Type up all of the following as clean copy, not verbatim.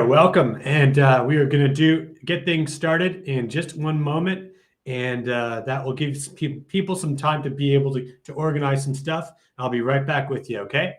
Welcome, and we are going to get things started in just one moment, and that will give people some time to be able to organize some stuff. I'll be right back with you, okay?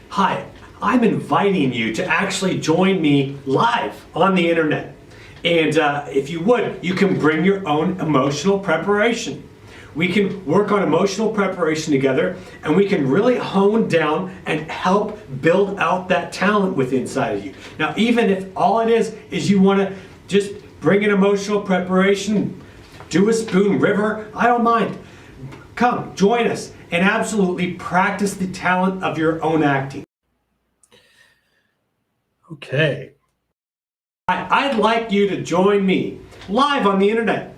Hi, I'm inviting you to actually join me live on the internet. And if you would, you can bring your own emotional preparation. We can work on emotional preparation together, and we can really hone down and help build out that talent within inside of you. Now, even if all it is you want to just bring an emotional preparation, do a spoon river, I don't mind. Come, join us, and absolutely practice the talent of your own acting. Okay. I'd like you to join me live on the internet.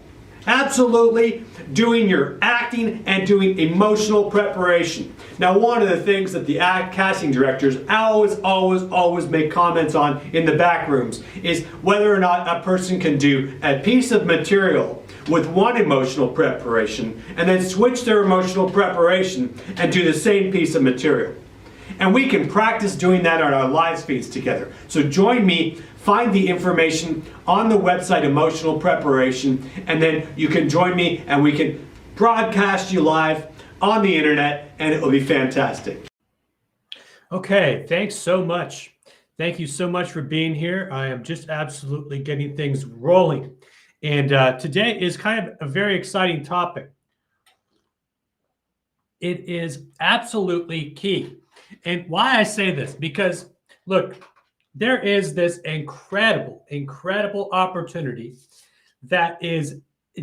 Absolutely doing your acting and doing emotional preparation. Now, one of the things that the casting directors always make comments on in the back rooms is whether or not a person can do a piece of material with one emotional preparation and then switch their emotional preparation and do the same piece of material. And we can practice doing that on our live feeds together. So join me. Find the information on the website Emotional Preparation, and then you can join me and we can broadcast you live on the internet, and it will be fantastic. Okay, thanks so much. Thank you so much for being here. I am just absolutely getting things rolling. And today is kind of a very exciting topic. It is absolutely key. And why I say this, because look, there is this incredible opportunity that is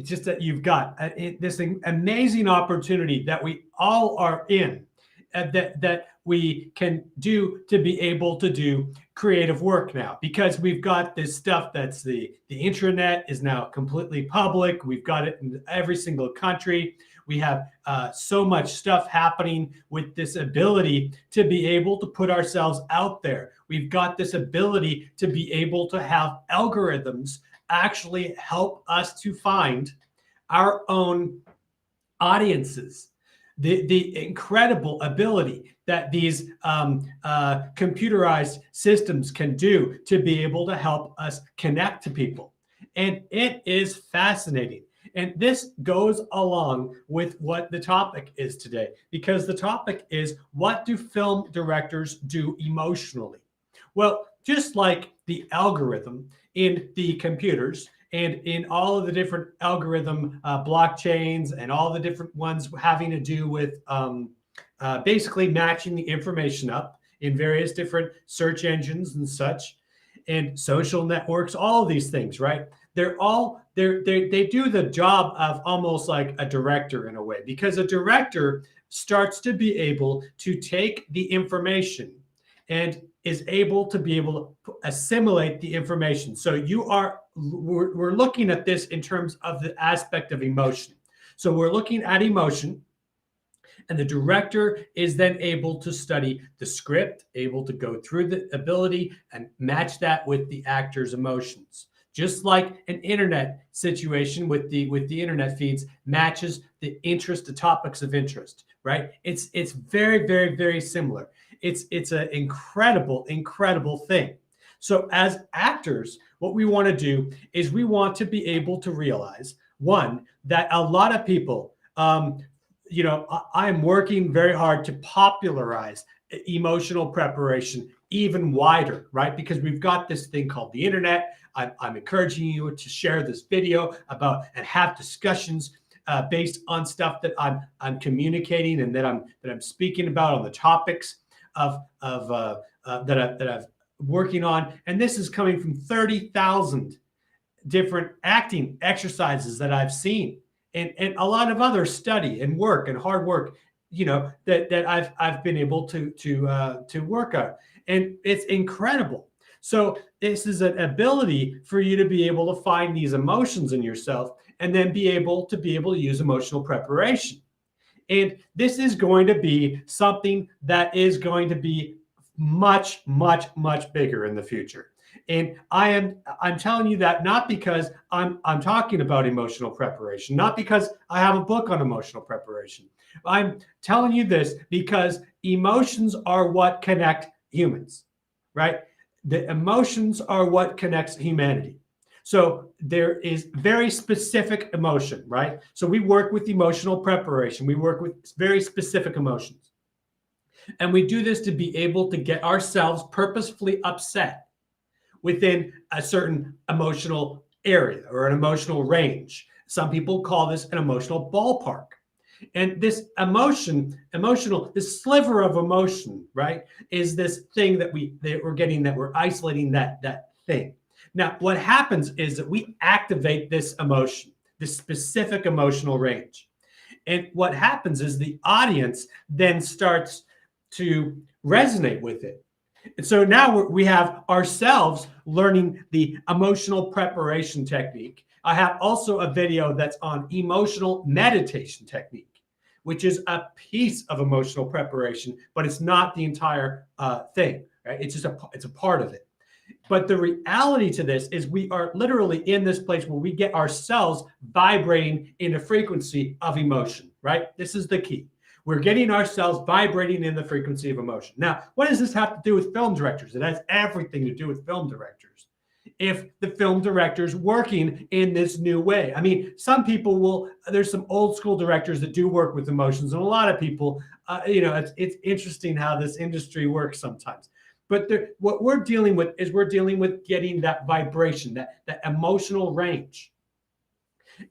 just that you've got this amazing opportunity that we all are in, that we can do to be able to do creative work now, because we've got this stuff that's the intranet is now completely public. We've got it in every single country. We have so much stuff happening with this ability to be able to put ourselves out there. We've got this ability to be able to have algorithms actually help us to find our own audiences. The incredible ability that these computerized systems can do to be able to help us connect to people. And it is fascinating. And this goes along with what the topic is today, because the topic is, what do film directors do emotionally? Well, just like the algorithm in the computers and in all of the different algorithm blockchains and all the different ones having to do with basically matching the information up in various different search engines and such, and social networks, all of these things, right? They do the job of almost like a director in a way, because a director starts to be able to take the information and is able to assimilate the information. So we're looking at this in terms of the aspect of emotion. So we're looking at emotion, and the director is then able to study the script, able to go through the ability and match that with the actor's emotions. Just like an internet situation with the internet feeds matches the interest, the topics of interest, right? It's very similar. It's an incredible thing. So as actors, what we want to do is we want to be able to realize, one, that a lot of people, I'm working very hard to popularize emotional preparation even wider, right? Because we've got this thing called the internet. I'm encouraging you to share this video about and have discussions based on stuff that I'm communicating and that I'm speaking about on the topics of that I've working on. And this is coming from 30,000 different acting exercises that I've seen, and a lot of other study and work and hard work, that I've been able to work on, and it's incredible. So this is an ability for you to be able to find these emotions in yourself, and then be able to use emotional preparation. And this is going to be something that is going to be much bigger in the future. And I'm telling you that not because I'm talking about emotional preparation, not because I have a book on emotional preparation. I'm telling you this because emotions are what connect humans, right? The emotions are what connects humanity. So there is very specific emotion, right? So we work with emotional preparation. We work with very specific emotions. And we do this to be able to get ourselves purposefully upset within a certain emotional area or an emotional range. Some people call this an emotional ballpark. And this this sliver of emotion, right, is this thing that we're getting, that we're isolating that thing. Now, what happens is that we activate this emotion, this specific emotional range. And what happens is the audience then starts to resonate with it. And so now we have ourselves learning the emotional preparation technique. I have also a video that's on emotional meditation technique, which is a piece of emotional preparation, but it's not the entire thing. Right? It's just it's a part of it. But the reality to this is we are literally in this place where we get ourselves vibrating in the frequency of emotion. Right? This is the key. We're getting ourselves vibrating in the frequency of emotion. Now, what does this have to do with film directors? It has everything to do with film directors. If the film director's working in this new way, I mean, some people there's some old school directors that do work with emotions, and a lot of people, it's interesting how this industry works sometimes. But what we're dealing with is getting that vibration, that emotional range.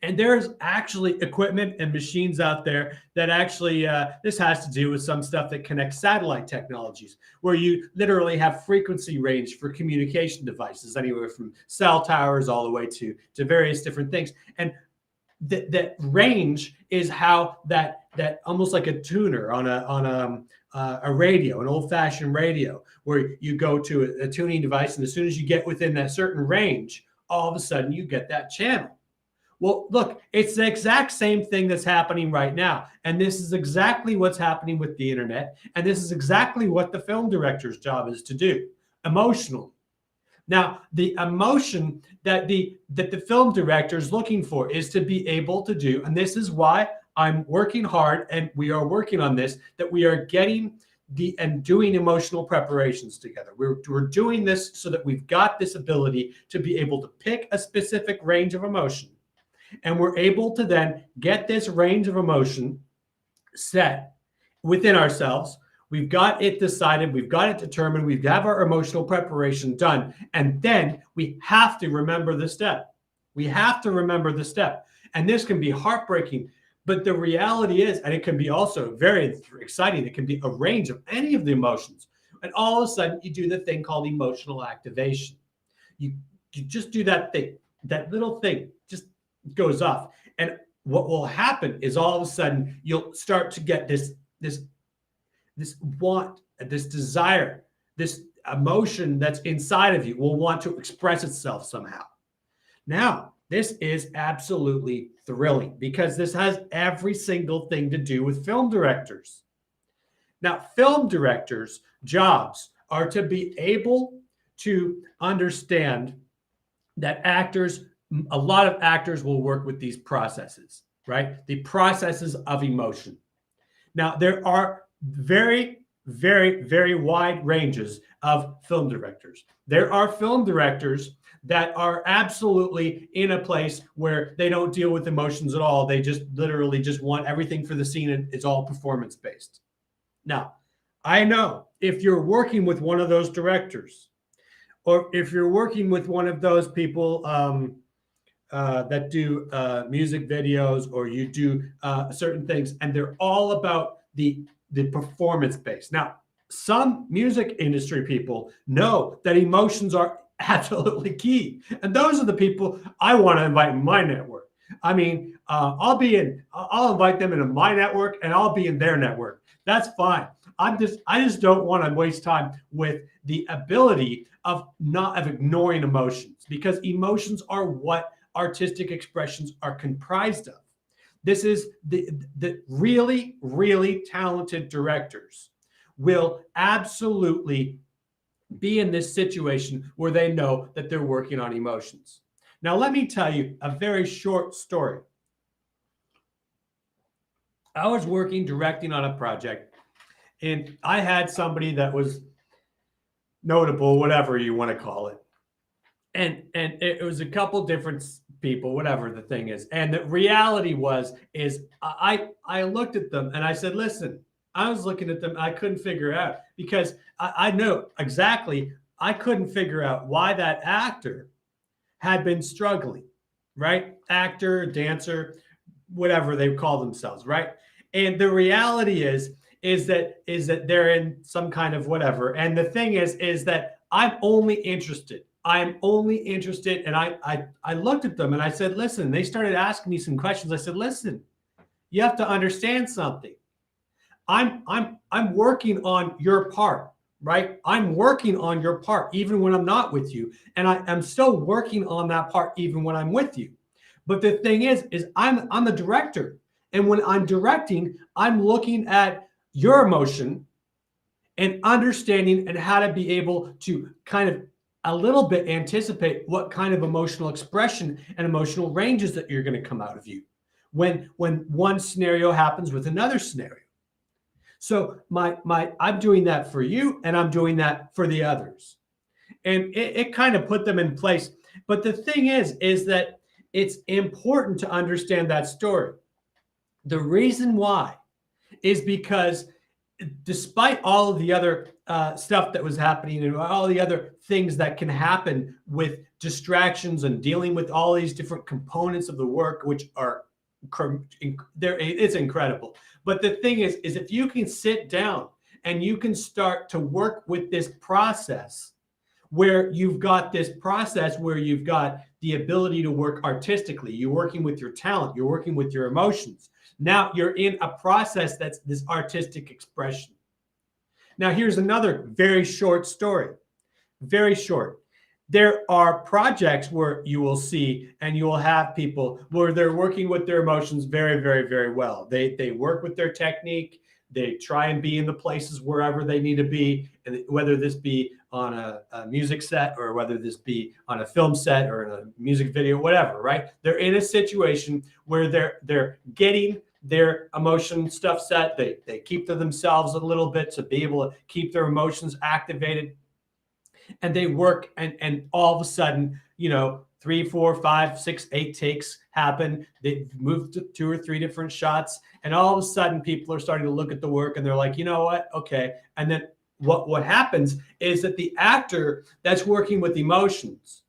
And there's actually equipment and machines out there that actually, this has to do with some stuff that connects satellite technologies, where you literally have frequency range for communication devices, anywhere from cell towers all the way to various different things. And that range is how that almost like a tuner on a radio, an old-fashioned radio, where you go to a tuning device, and as soon as you get within that certain range, all of a sudden you get that channel. Well, look, it's the exact same thing that's happening right now. And this is exactly what's happening with the internet. And this is exactly what the film director's job is to do emotionally. Now, the emotion that the film director is looking for is to be able to do, and this is why I'm working hard, and we are working on this, that we are getting and doing emotional preparations together. We're doing this so that we've got this ability to be able to pick a specific range of emotion. And we're able to then get this range of emotion set within ourselves. We've got it decided. We've got it determined. We have our emotional preparation done. And then we have to remember the step. We have to remember the step. And this can be heartbreaking. But the reality is, and it can be also very exciting, it can be a range of any of the emotions. And all of a sudden, you do the thing called emotional activation. You just do that thing, that little thing just goes off. And what will happen is all of a sudden you'll start to get this want, this desire, this emotion that's inside of you will want to express itself somehow. Now, this is absolutely thrilling because this has every single thing to do with film directors. Now, film directors' jobs are to be able to understand that a lot of actors will work with these processes, right? The processes of emotion. Now, there are very, very, very wide ranges of film directors. There are film directors that are absolutely in a place where they don't deal with emotions at all. They just literally just want everything for the scene, and it's all performance based. Now, I know if you're working with one of those directors, or if you're working with one of those people that do music videos, or you do certain things, and they're all about the performance base. Now, some music industry people know that emotions are absolutely key, and those are the people I want to invite in my network. I mean, I'll invite them into my network, and I'll be in their network. That's fine. I just don't want to waste time with the ability of ignoring emotions, because emotions are what artistic expressions are comprised of. This is the really, really talented directors will absolutely be in this situation where they know that they're working on emotions. Now, let me tell you a very short story. I was directing on a project, and I had somebody that was notable, whatever you want to call it. And it was a couple different people, whatever the thing is. And the reality is I looked at them and I said, listen, I was looking at them, I couldn't figure out, because I know exactly, I couldn't figure out why that actor had been struggling, right? Actor, dancer, whatever they call themselves, right? And the reality is that they're in some kind of whatever. And the thing is that I'm only interested. And I looked at them and I said, listen, they started asking me some questions. I said, listen, you have to understand something. I'm working on your part, right? I'm working on your part even when I'm not with you. And I'm still working on that part even when I'm with you. But the thing is I'm the director. And when I'm directing, I'm looking at your emotion and understanding and how to be able to kind of a little bit anticipate what kind of emotional expression and emotional ranges that you're going to come out of you when one scenario happens with another scenario. So I'm doing that for you, and I'm doing that for the others. And it kind of put them in place. But the thing is that it's important to understand that story. The reason why is because despite all of the other stuff that was happening and all the other things that can happen with distractions and dealing with all these different components of the work, which are it's incredible. But the thing is if you can sit down and you can start to work with this process, where you've got this process where you've got the ability to work artistically, you're working with your talent, you're working with your emotions. Now you're in a process that's this artistic expression. Now here's another very short story, very short. There are projects where you will see and you will have people where they're working with their emotions very, very, very well. They work with their technique. They try and be in the places wherever they need to be, and whether this be on a music set or whether this be on a film set or in a music video, whatever, right? They're in a situation where they're getting their emotion stuff set. They keep to themselves a little bit to be able to keep their emotions activated. And they work, and all of a sudden, 3, 4, 5, 6, 8 takes happen. They move to 2 or 3 different shots, and all of a sudden people are starting to look at the work and they're like, you know what? Okay. And then what happens is that the actor that's working with emotions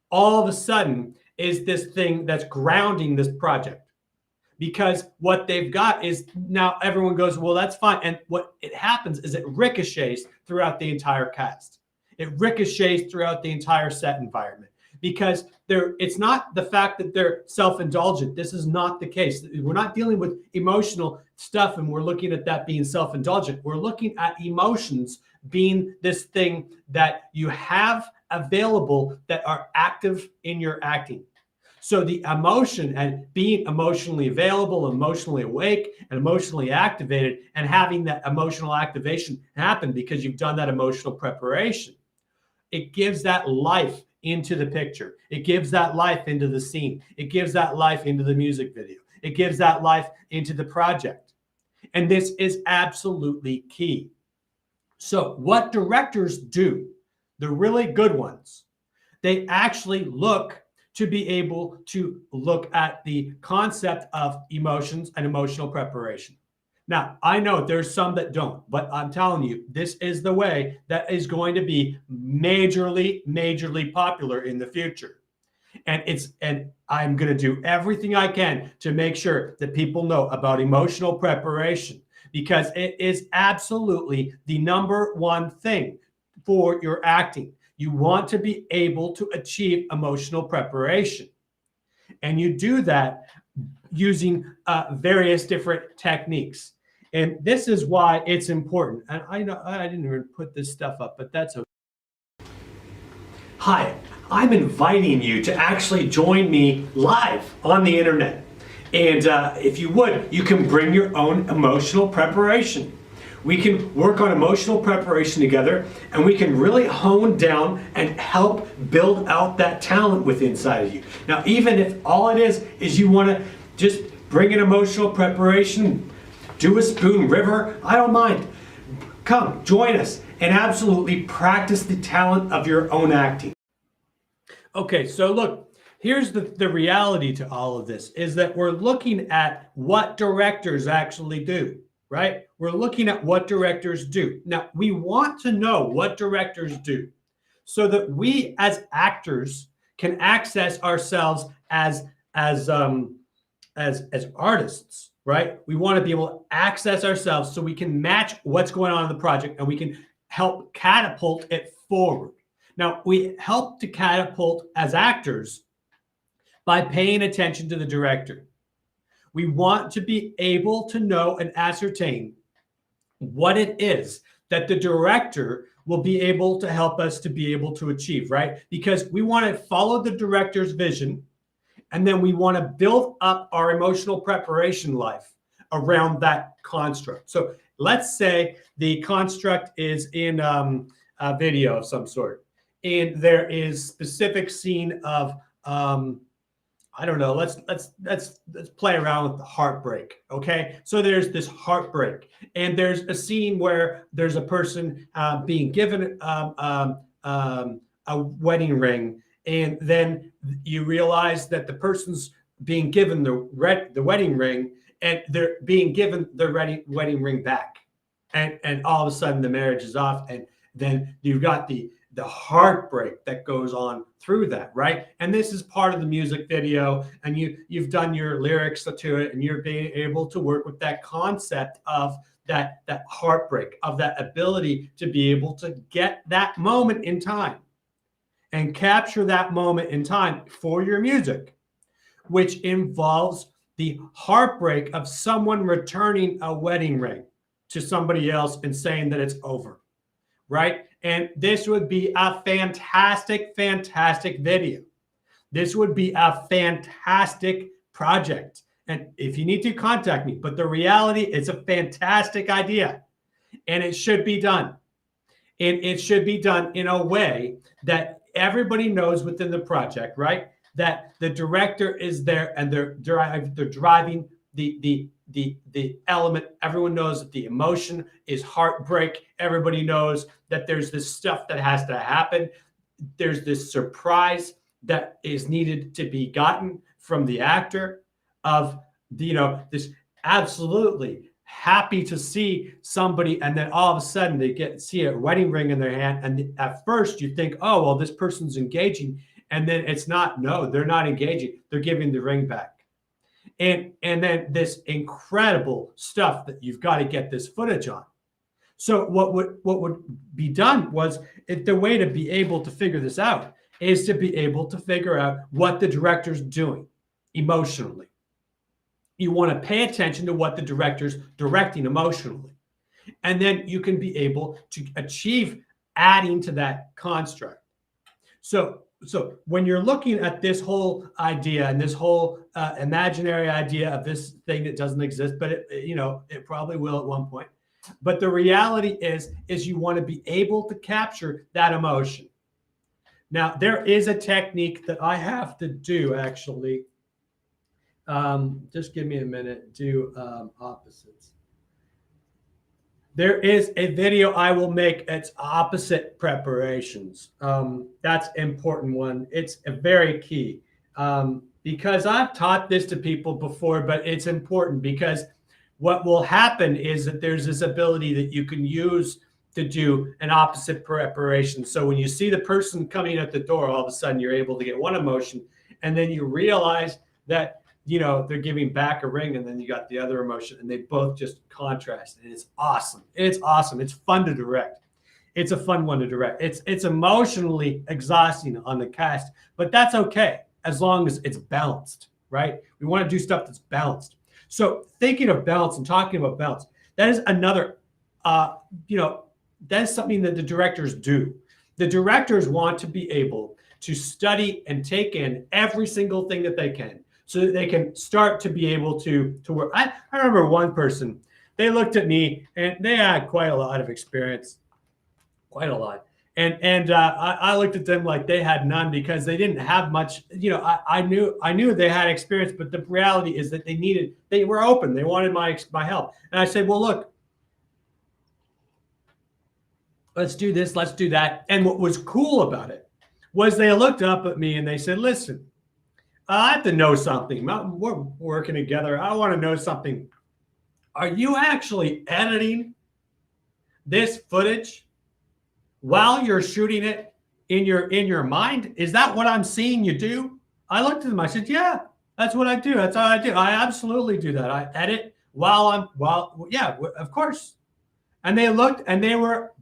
all of a sudden is this thing that's grounding this project. Because what they've got is now everyone goes, well, that's fine. And what it happens is it ricochets throughout the entire cast. It ricochets throughout the entire set environment, because it's not the fact that they're self-indulgent. This is not the case. We're not dealing with emotional stuff and we're looking at that being self-indulgent. We're looking at emotions being this thing that you have available that are active in your acting. So the emotion and being emotionally available, emotionally awake, and emotionally activated, and having that emotional activation happen because you've done that emotional preparation, it gives that life into the picture. It gives that life into the scene. It gives that life into the music video. It gives that life into the project. And this is absolutely key. So what directors do, the really good ones, they actually look to be able to look at the concept of emotions and emotional preparation. Now, I know there's some that don't, but I'm telling you, this is the way that is going to be majorly popular in the future. And I'm going to do everything I can to make sure that people know about emotional preparation, because it is absolutely the number one thing for your acting. You want to be able to achieve emotional preparation. And you do that using various different techniques. And this is why it's important. And I know I didn't even put this stuff up, but that's okay. Hi, I'm inviting you to actually join me live on the internet. And if you would, you can bring your own emotional preparation. We can work on emotional preparation together, and we can really hone down and help build out that talent within inside of you. Now, even if all it is you want to just bring an emotional preparation, do a spoon river, I don't mind. Come, join us, and absolutely practice the talent of your own acting. Okay, so look, here's the reality to all of this is that we're looking at what directors actually do, right? We're looking at what directors do. Now, we want to know what directors do so that we as actors can access ourselves as artists, right? We want to be able to access ourselves so we can match what's going on in the project and we can help catapult it forward. Now, we help to catapult as actors by paying attention to the director. We want to be able to know and ascertain what it is that the director will be able to help us to be able to achieve, right? Because we want to follow the director's vision, and then we want to build up our emotional preparation life around that construct. So let's say the construct is in a video of some sort, and there is specific scene of I don't know. Let's play around with the heartbreak. Okay, so there's this heartbreak, and there's a scene where there's a person being given a wedding ring, and then you realize that the person's being given the wedding ring, and they're being given the wedding ring back, and all of a sudden the marriage is off, and then you've got the heartbreak that goes on through that, right? And this is part of the music video, and you've done your lyrics to it, and you're being able to work with that concept of that heartbreak, of that ability to be able to get that moment in time and capture that moment in time for your music, which involves the heartbreak of someone returning a wedding ring to somebody else and saying that it's over, right? And this would be a fantastic, fantastic video. This would be a fantastic project. And if you need to, contact me. But the reality, it's a fantastic idea, and it should be done. And it should be done in a way that everybody knows within the project, right? That the director is there and they're driving the element. Everyone knows that the emotion is heartbreak. Everybody knows that there's this stuff that has to happen. There's this surprise that is needed to be gotten from the actor of this absolutely happy to see somebody, and then all of a sudden they see a wedding ring in their hand, and at first you think, oh well, this person's engaging, and then it's not. No, they're not engaging. They're giving the ring back. And then this incredible stuff that you've got to get this footage on. So what would be done was, the way to be able to figure this out is to be able to figure out what the director's doing emotionally. You want to pay attention to what the director's directing emotionally. And then you can be able to achieve adding to that construct. So when you're looking at this whole idea and this whole imaginary idea of this thing that doesn't exist, but it probably will at one point. But the reality is you want to be able to capture that emotion. Now, there is a technique that I have to do, actually. Just give me a minute. Do opposites. There is a video I will make. It's opposite preparations. That's an important one. It's a very key because I've taught this to people before, but it's important because what will happen is that there's this ability that you can use to do an opposite preparation. So when you see the person coming at the door, all of a sudden you're able to get one emotion, and then you realize that they're giving back a ring, and then you got the other emotion, and they both just contrast. And it's awesome. It's awesome. It's fun to direct. It's a fun one to direct. It's emotionally exhausting on the cast, but that's okay as long as it's balanced, right? We want to do stuff that's balanced. So thinking of balance and talking about balance, that is another, that is something that the directors do. The directors want to be able to study and take in every single thing that they can, so that they can start to be able to work. I remember one person, they looked at me and they had quite a lot of experience, quite a lot. And I looked at them like they had none because they didn't have much. I knew they had experience, but the reality is that they were open. They wanted my help. And I said, well, look, let's do this, let's do that. And what was cool about it was they looked up at me and they said, listen, I have to know something. We're working together. I want to know something. Are you actually editing this footage while you're shooting it in your mind? Is that what I'm seeing you do? I looked at them. I said, yeah, that's what I do. That's how I do. I absolutely do that. I edit yeah, of course. And they looked and they were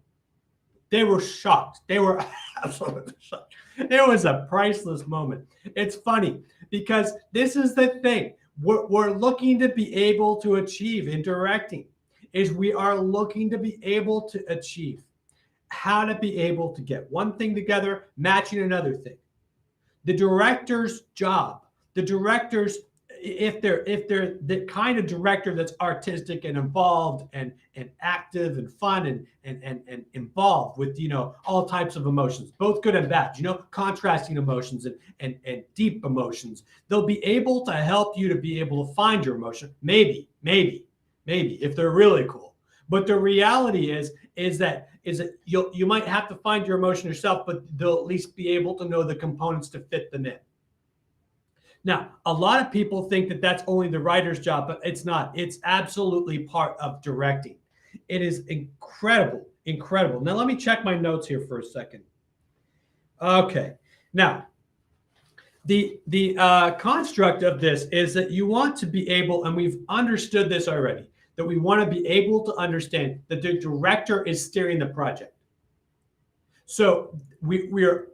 shocked. They were absolutely shocked. It was a priceless moment. It's funny because this is the thing we're looking to be able to achieve in directing is we are looking to be able to achieve how to be able to get one thing together, matching another thing. The director's job, the director's, if they're the kind of director that's artistic and involved and active and fun and involved with, you know, all types of emotions, both good and bad, you know, contrasting emotions and deep emotions, they'll be able to help you to be able to find your emotion. Maybe if they're really cool. But the reality is that you might have to find your emotion yourself, but they'll at least be able to know the components to fit them in. Now, a lot of people think that that's only the writer's job, but it's not. It's absolutely part of directing. It is incredible. Now, let me check my notes here for a second. Okay. Now, the construct of this is that you want to be able, and we've understood this already, that we want to be able to understand that the director is steering the project. So we're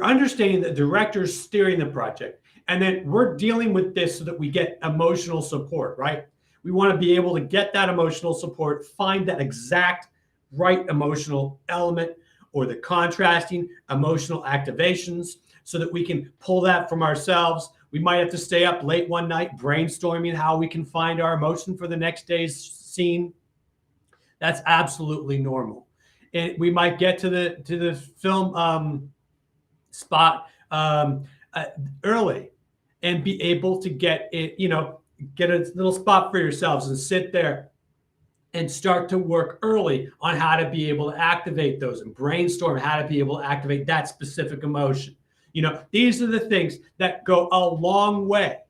understanding that the director is steering the project. And then we're dealing with this so that we get emotional support, right? We want to be able to get that emotional support, find that exact right emotional element or the contrasting emotional activations so that we can pull that from ourselves. We might have to stay up late one night brainstorming how we can find our emotion for the next day's scene. That's absolutely normal. And we might get to the film spot early and be able to get it, you know, get a little spot for yourselves and sit there and start to work early on how to be able to activate those and brainstorm how to be able to activate that specific emotion. You know, these are the things that go a long way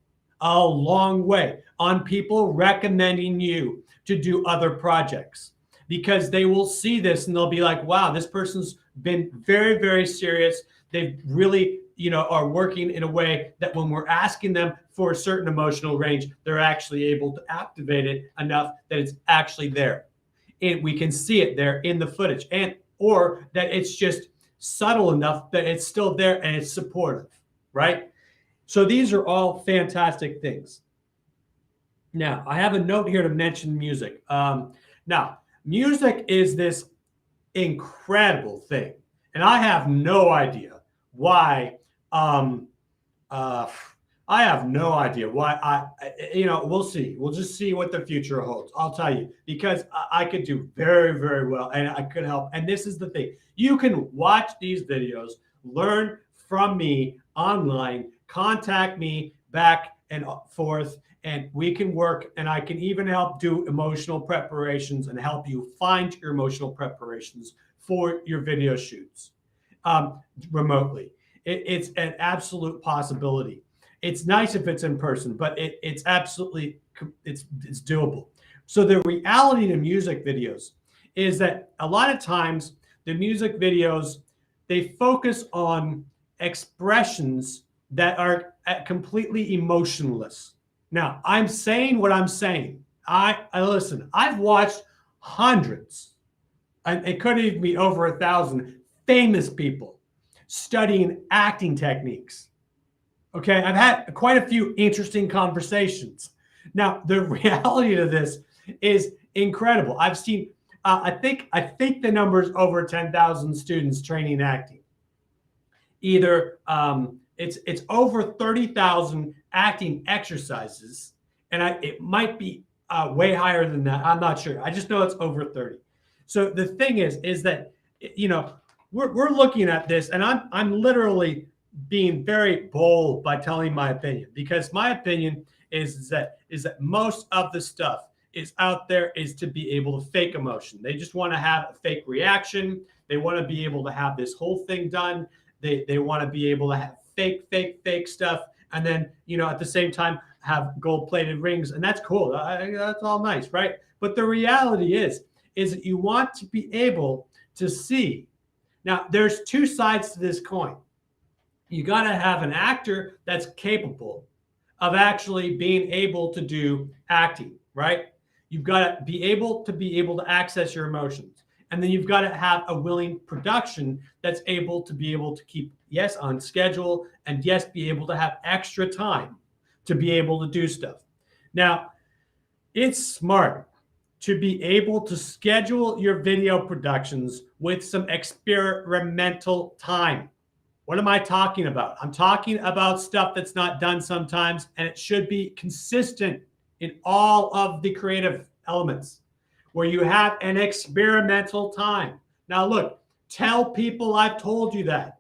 on people recommending you to do other projects, because they will see this and they'll be like, wow, this person's been very, very serious. They've really, you know, are working in a way that when we're asking them for a certain emotional range, they're actually able to activate it enough that it's actually there. And we can see it there in the footage, and or that it's just subtle enough that it's still there and it's supportive, right? So these are all fantastic things. Now, I have a note here to mention music. Now, music is this incredible thing, and I have no idea why. I have no idea why. You know, we'll see. We'll just see what the future holds. I'll tell you, because I could do very, very well, and I could help. And this is the thing: you can watch these videos, learn from me online, contact me back and forth, and we can work. And I can even help do emotional preparations and help you find your emotional preparations for your video shoots remotely. It's an absolute possibility. It's nice if it's in person, but it's absolutely, it's doable. So the reality to music videos is that a lot of times the music videos, they focus on expressions that are completely emotionless. Now, I'm saying what I'm saying. I listen, I've watched hundreds, and it could even be over 1,000 famous people studying acting techniques. Okay, I've had quite a few interesting conversations. Now, the reality of this is incredible. I've seen, I think the number's over 10,000 students training acting. Either it's over 30,000 acting exercises, and it might be way higher than that. I'm not sure. I just know it's over 30. So the thing is that, you know, we're looking at this, and I'm literally being very bold by telling my opinion, because my opinion is that most of the stuff is out there is to be able to fake emotion. They just want to have a fake reaction. They want to be able to have this whole thing done. They want to be able to have fake stuff. And then, at the same time, have gold-plated rings. And that's cool. That's all nice, right? But the reality is that you want to be able to see. Now, there's two sides to this coin. You got to have an actor that's capable of actually being able to do acting, right? You've got to be able to access your emotions. And then you've got to have a willing production that's able to keep, yes, on schedule, and yes, be able to have extra time to be able to do stuff. Now, it's smart to be able to schedule your video productions with some experimental time. What am I talking about? I'm talking about stuff that's not done sometimes, and it should be consistent in all of the creative elements where you have an experimental time. Now, look, tell people I've told you that.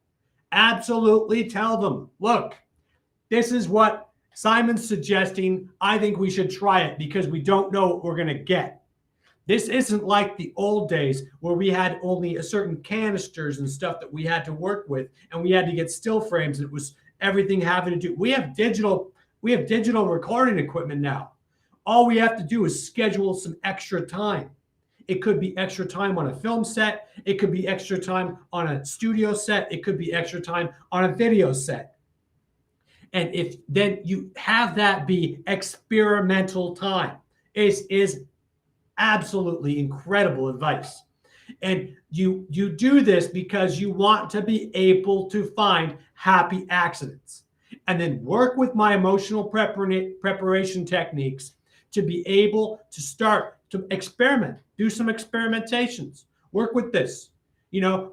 Absolutely tell them, look, this is what Simon's suggesting. I think we should try it because we don't know what we're going to get. This isn't like the old days where we had only a certain canisters and stuff that we had to work with, and we had to get still frames. It was everything having to do. We have digital recording equipment now. All we have to do is schedule some extra time. It could be extra time on a film set. It could be extra time on a studio set. It could be extra time on a video set. And if then you have that be experimental time, it is absolutely incredible advice. And you do this because you want to be able to find happy accidents, and then work with my emotional preparation techniques to be able to start to experiment, do some experimentations, work with this,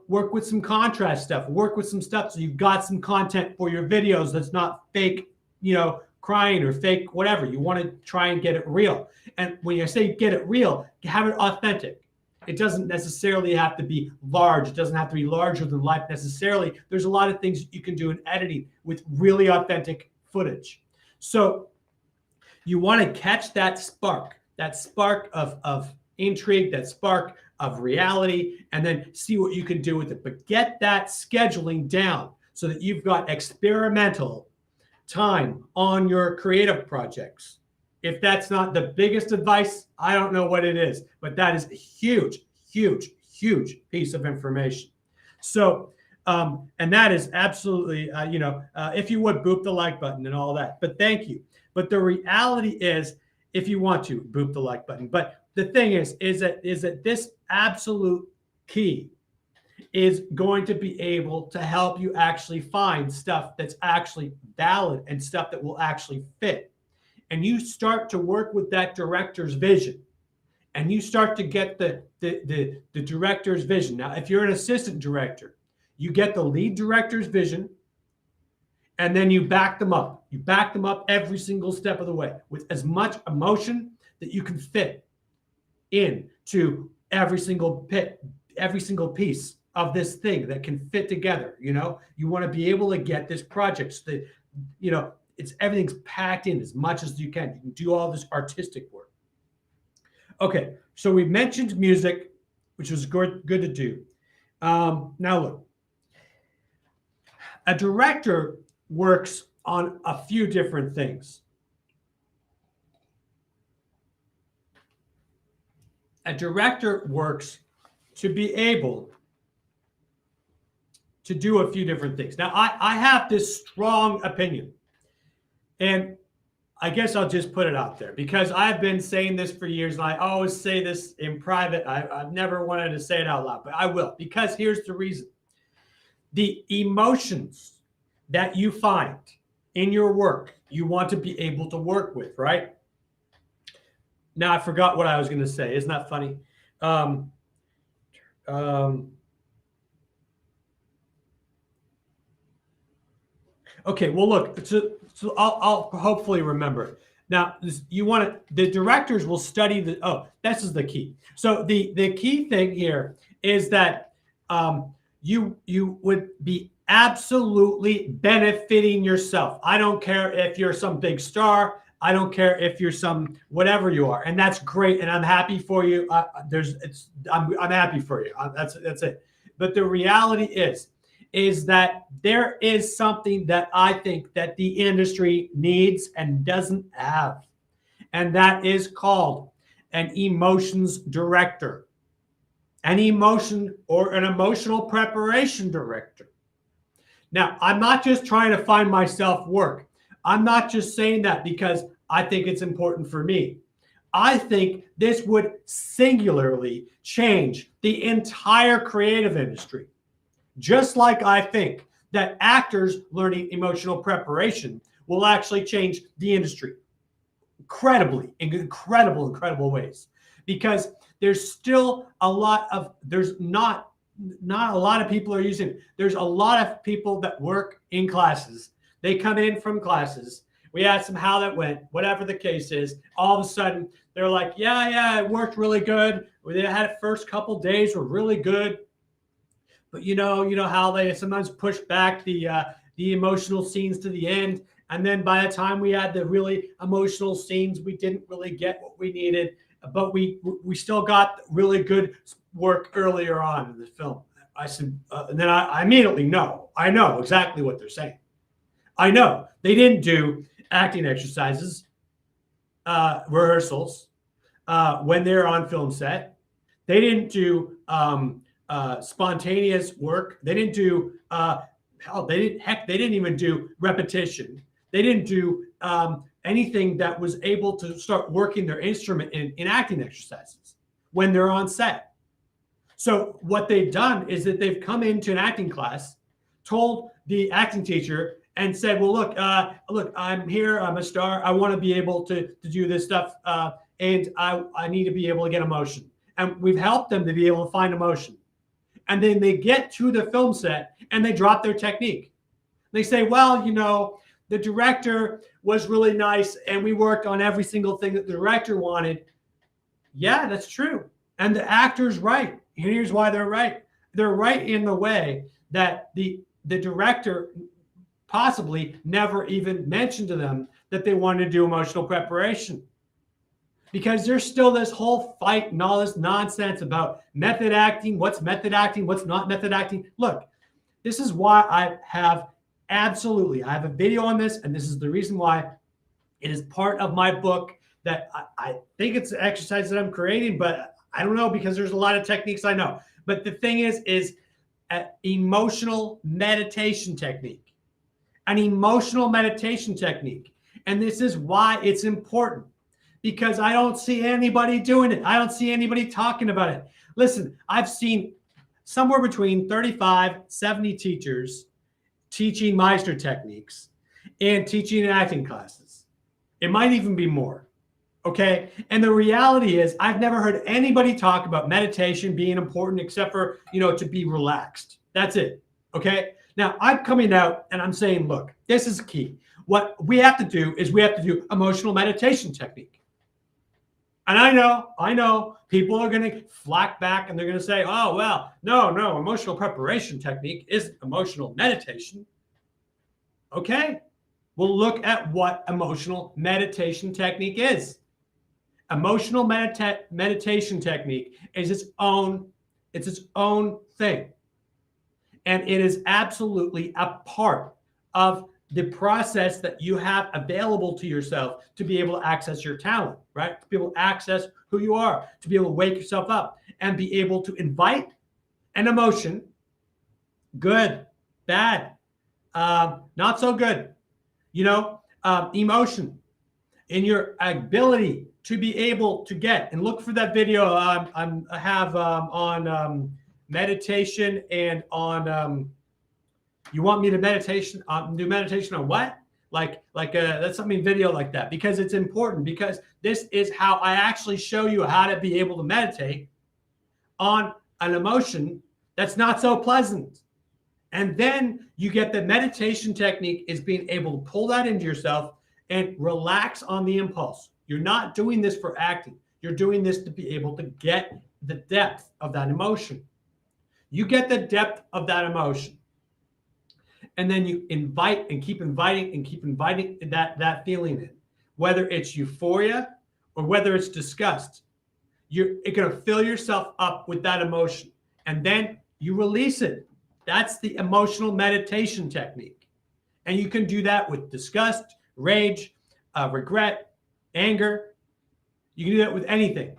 work with some contrast stuff, work with some stuff so you've got some content for your videos that's not fake, crying or fake whatever. You want to try and get it real. And when I say get it real, have it authentic. It doesn't necessarily have to be large. It doesn't have to be larger than life necessarily. There's a lot of things you can do in editing with really authentic footage. So you want to catch that spark of intrigue, that spark of reality, and then see what you can do with it. But get that scheduling down so that you've got experimental time on your creative projects. If that's not the biggest advice, I don't know what it is, but that is a huge piece of information. So, and that is absolutely, if you would, boop the like button and all that. But thank you. But the reality is, if you want to, boop the like button. But the thing is that this absolute key is going to be able to help you actually find stuff that's actually valid and stuff that will actually fit. And you start to work with that director's vision, and you start to get the director's vision. Now, if you're an assistant director, you get the lead director's vision, and then you back them up. You back them up every single step of the way with as much emotion that you can fit into every single piece of this thing that can fit together. You want to be able to get this project so that, everything's packed in as much as you can. You can do all this artistic work. Okay, so we mentioned music, which was good to do. Now look, a director works on a few different things. A director works to be able to do a few different things. Now, I have this strong opinion, and I guess I'll just put it out there because I've been saying this for years, and I always say this in private. I've never wanted to say it out loud, but I will, because here's the reason. The emotions that you find in your work, you want to be able to work with, right? Now, I forgot what I was going to say. Isn't that funny? Okay, well, look, so I'll hopefully remember it. Now, the directors will study this is the key. So the key thing here is that you would be absolutely benefiting yourself. I don't care if you're some big star. I don't care if you're some whatever you are, and that's great, and I'm happy for you. I'm happy for you. That's it. But the reality is that there is something that I think that the industry needs and doesn't have, and that is called an emotions director, an emotion or an emotional preparation director. Now, I'm not just trying to find myself work. I'm not just saying that because I think it's important for me. I think this would singularly change the entire creative industry. Just like I think that actors learning emotional preparation will actually change the industry incredibly, in incredible ways. Because there's still a lot of, there's not a lot of people are using, there's a lot of people that work in classes. They come in from classes. We ask them how that went, whatever the case is. All of a sudden, they're like, yeah, it worked really good. They had it first couple days were really good. But you know how they sometimes push back the emotional scenes to the end. And then by the time we had the really emotional scenes, we didn't really get what we needed, but we still got really good work earlier on in the film. I said, and then I immediately know. I know exactly what they're saying. I know they didn't do acting exercises, rehearsals when they're on film set. They didn't do spontaneous work. They didn't do they didn't even do repetition. They didn't do anything that was able to start working their instrument in acting exercises when they're on set. So what they've done is that they've come into an acting class, told the acting teacher, and said, "Well, look, I'm here. I'm a star. I want to be able to do this stuff, and I need to be able to get emotion." And we've helped them to be able to find emotion. And then they get to the film set and they drop their technique. They say, "Well, the director was really nice and we worked on every single thing that the director wanted." Yeah, that's true. And the actor's right. Here's why they're right. They're right in the way that the director possibly never even mentioned to them that they wanted to do emotional preparation. Because there's still this whole fight and all this nonsense about method acting, what's not method acting. Look, this is why I have a video on this, and this is the reason why it is part of my book that I think it's an exercise that I'm creating, but I don't know because there's a lot of techniques I know. But the thing is an emotional meditation technique. An emotional meditation technique. And this is why it's important. Because I don't see anybody doing it. I don't see anybody talking about it. Listen, I've seen somewhere between 35, 70 teachers teaching Meister techniques and teaching acting classes. It might even be more. Okay. And the reality is, I've never heard anybody talk about meditation being important except for, to be relaxed. That's it. Okay. Now I'm coming out and I'm saying, look, this is key. What we have to do is we have to do emotional meditation technique. And I know people are going to flack back and they're going to say, "Oh, well, no, emotional preparation technique isn't emotional meditation." Okay. We'll look at what emotional meditation technique is. Emotional meditation technique is its own thing. And it is absolutely a part of the process that you have available to yourself to be able to access your talent, right? To be able to access who you are, to be able to wake yourself up and be able to invite an emotion, good, bad, not so good, emotion in your ability to be able to get, and look for that video I have on meditation and on you want me to do meditation on what? Like that's something video like that, because it's important, because this is how I actually show you how to be able to meditate on an emotion that's not so pleasant. And then you get the meditation technique is being able to pull that into yourself and relax on the impulse. You're not doing this for acting. You're doing this to be able to get the depth of that emotion. You get the depth of that emotion. And then you invite and keep inviting that feeling in. whether it's euphoria or whether it's disgust. You're going to fill yourself up with that emotion, and then you release it. That's the emotional meditation technique. And you can do that with disgust, rage, regret, anger. You can do that with anything.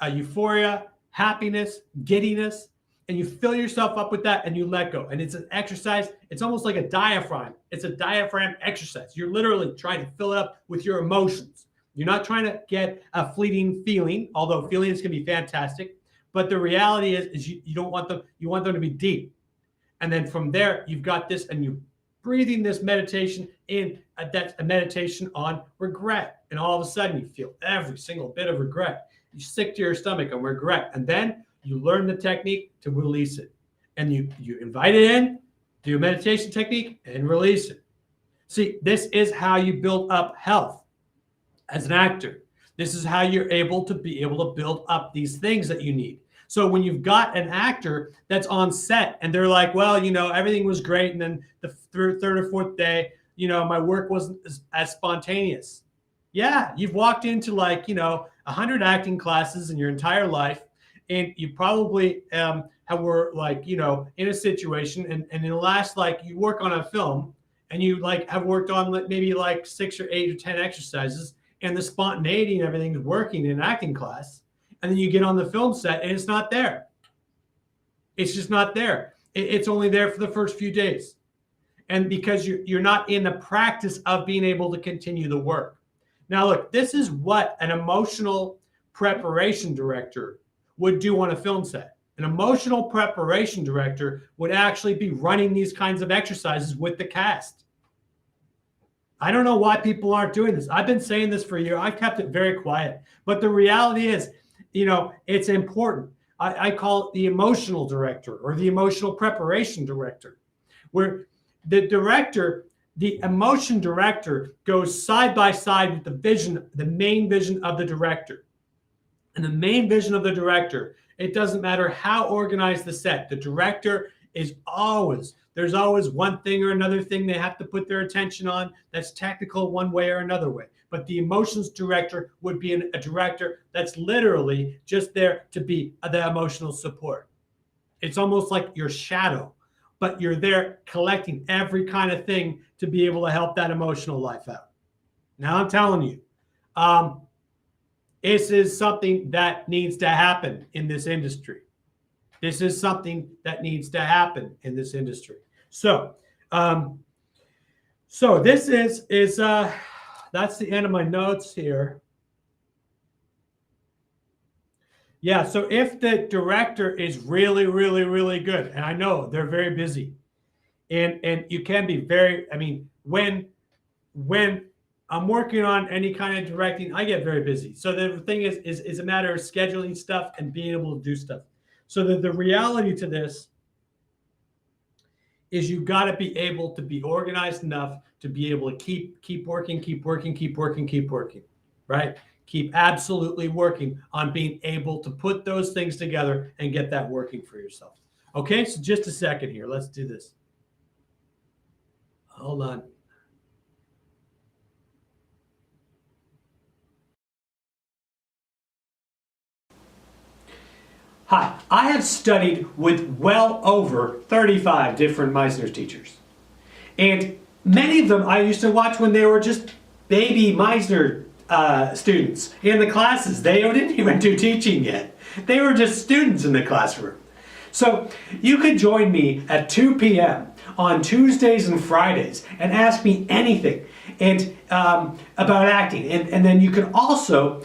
Euphoria, happiness, giddiness, and you fill yourself up with that and you let go. And it's an exercise. It's almost like a diaphragm. It's a diaphragm exercise. You're literally trying to fill it up with your emotions. You're not trying to get a fleeting feeling, although feelings can be fantastic. But the reality is you don't want them. You want them to be deep. And then from there, you've got this, and you breathing this meditation in. That's a meditation on regret. And all of a sudden, you feel every single bit of regret. You sick to your stomach on regret. And then you learn the technique to release it. And you invite it in, do a meditation technique, and release it. See, this is how you build up health as an actor. This is how you're able to build up these things that you need. So when you've got an actor that's on set and they're like, well, everything was great. And then the third or fourth day, my work wasn't as spontaneous. Yeah, you've walked into 100 acting classes in your entire life. And you probably were in a situation and in the last, you work on a film and you have worked on maybe 6 or 8 or 10 exercises, and the spontaneity and everything is working in an acting class. And then you get on the film set and it's not there. It's just not there. It's only there for the first few days. And because you're not in the practice of being able to continue the work. Now, look, this is what an emotional preparation director would do on a film set. An emotional preparation director would actually be running these kinds of exercises with the cast. I don't know why people aren't doing this. I've been saying this for a year. I've kept it very quiet. But the reality is, it's important. I call it the emotional director or the emotional preparation director, where the director, the emotion director, goes side by side with the vision, the main vision of the director. And the main vision of the director, it doesn't matter how organized the set, the director is there's always one thing or another thing they have to put their attention on that's technical one way or another way. But the emotions director would be a director that's literally just there to be the emotional support. It's almost like your shadow, but you're there collecting every kind of thing to be able to help that emotional life out. Now I'm telling you, this is something that needs to happen in this industry. This is something that needs to happen in this industry. So this is that's the end of my notes here. Yeah, so if the director is really, really, really good, and I know they're very busy, and you can be very, when I'm working on any kind of directing, I get very busy. So the thing is a matter of scheduling stuff and being able to do stuff. So the reality to this is you've got to be able to be organized enough to be able to keep working, right? Keep absolutely working on being able to put those things together and get that working for yourself. Okay, so just a second here. Let's do this. Hold on. Hi, I have studied with well over 35 different Meisner teachers. And many of them I used to watch when they were just baby Meisner students in the classes. They didn't even do teaching yet. They were just students in the classroom. So you could join me at 2 p.m. on Tuesdays and Fridays and ask me anything about acting. And then you can also,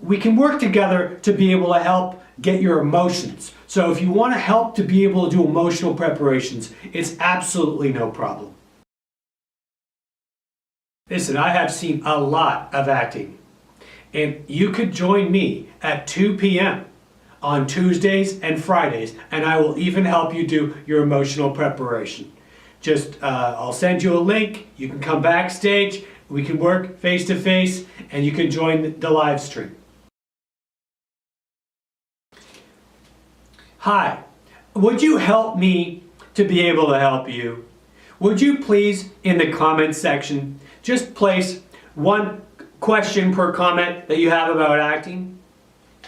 we can work together to be able to help get your emotions. So if you want to help to be able to do emotional preparations, it's absolutely no problem. Listen, I have seen a lot of acting, and you could join me at 2 p.m. on Tuesdays and Fridays, and I will even help you do your emotional preparation. Just, I'll send you a link. You can come backstage. We can work face to face, and you can join the live stream. Hi, would you help me to be able to help you? Would you please, in the comments section, just place one question per comment that you have about acting.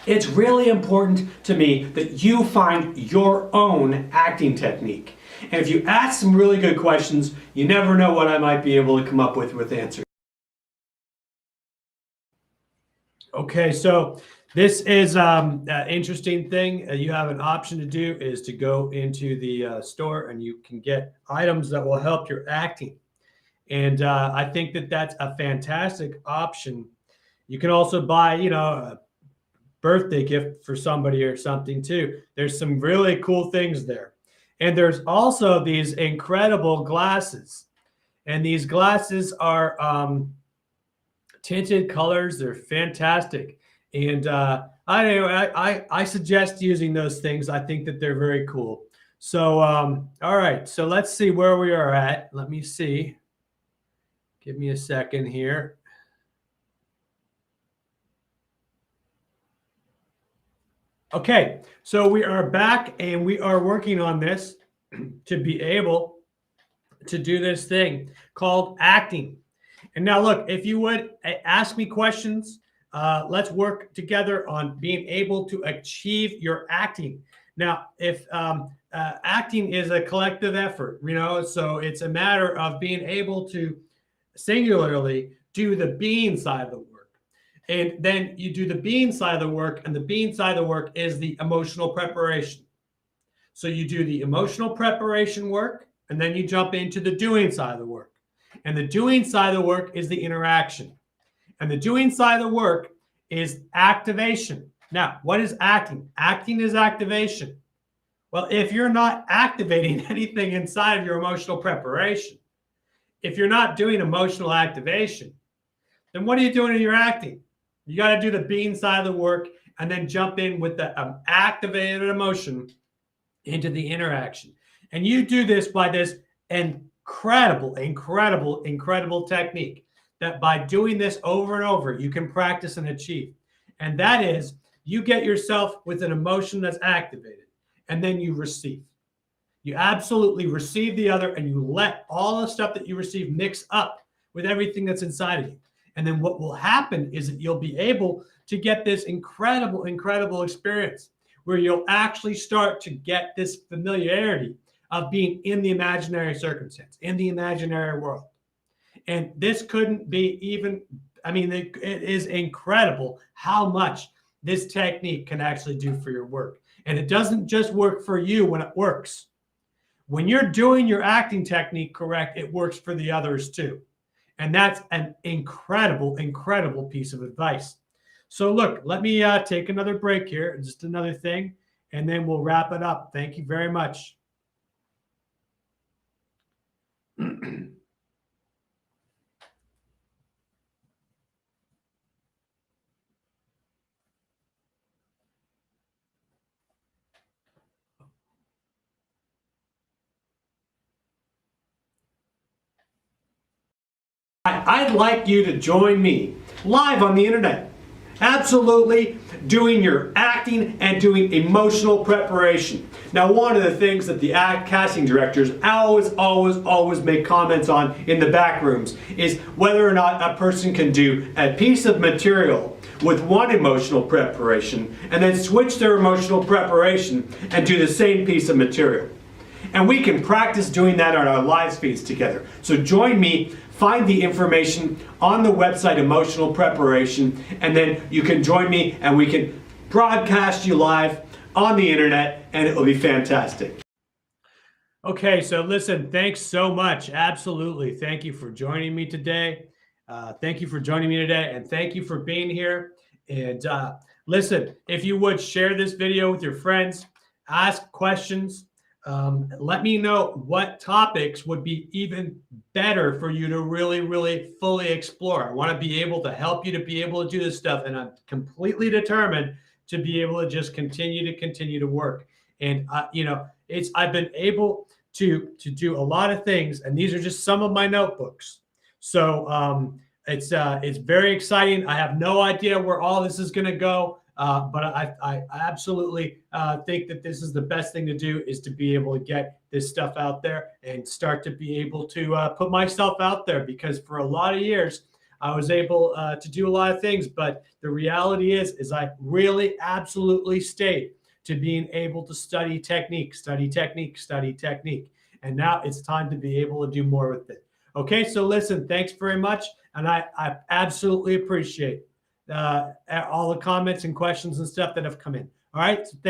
It's really important to me that you find your own acting technique. And if you ask some really good questions, you never know what I might be able to come up with answers. Okay, so this is an interesting thing. You have an option to do is to go into the store and you can get items that will help your acting. And I think that that's a fantastic option. You can also buy, a birthday gift for somebody or something too. There's some really cool things there. And there's also these incredible glasses. And these glasses are tinted colors. They're fantastic. And I suggest using those things. I think that they're very cool. So, all right. So let's see where we are at. Let me see. Give me a second here. Okay, so we are back and we are working on this to be able to do this thing called acting. And now look, if you would ask me questions, let's work together on being able to achieve your acting. Now, if acting is a collective effort, so it's a matter of being able to singularly do the being side of the work. And then you do the being side of the work, and the being side of the work is the emotional preparation. So you do the emotional preparation work, and then you jump into the doing side of the work. And the doing side of the work is the interaction. And the doing side of the work is activation. Now, what is acting? Acting is activation. Well, if you're not activating anything inside of your emotional preparation, if you're not doing emotional activation, then what are you doing in your acting? You got to do the being side of the work and then jump in with the activated emotion into the interaction. And you do this by this incredible technique that by doing this over and over, you can practice and achieve. And that is, you get yourself with an emotion that's activated, and then you receive. You absolutely receive the other, and you let all the stuff that you receive mix up with everything that's inside of you. And then what will happen is that you'll be able to get this incredible experience where you'll actually start to get this familiarity of being in the imaginary circumstance, in the imaginary world. And this couldn't be even, it is incredible how much this technique can actually do for your work. And it doesn't just work for you when it works. When you're doing your acting technique correct, it works for the others too. And that's an incredible piece of advice. So look, let me take another break here, just another thing, and then we'll wrap it up. Thank you very much. I'd like you to join me live on the internet, absolutely doing your acting and doing emotional preparation. Now, one of the things that the casting directors always make comments on in the back rooms is whether or not a person can do a piece of material with one emotional preparation and then switch their emotional preparation and do the same piece of material. And we can practice doing that on our live feeds together. So join me. Find the information on the website Emotional Preparation, and then you can join me and we can broadcast you live on the internet, and it will be fantastic. Okay, so listen, thanks so much. Absolutely. Thank you for joining me today. And thank you for being here. And listen, if you would share this video with your friends, ask questions. Let me know what topics would be even better for you to really fully explore. I want to be able to help you to be able to do this stuff, and I'm completely determined to be able to just continue to work. And I've been able to do a lot of things, and these are just some of my notebooks. So it's very exciting. I have no idea where all this is going to go. But I absolutely think that this is the best thing to do, is to be able to get this stuff out there and start to be able to put myself out there, because for a lot of years I was able to do a lot of things, but the reality is I really absolutely stayed to being able to study technique, study technique, study technique. And now it's time to be able to do more with it. Okay, so listen, thanks very much. And I absolutely appreciate all the comments and questions and stuff that have come in. All right, so thank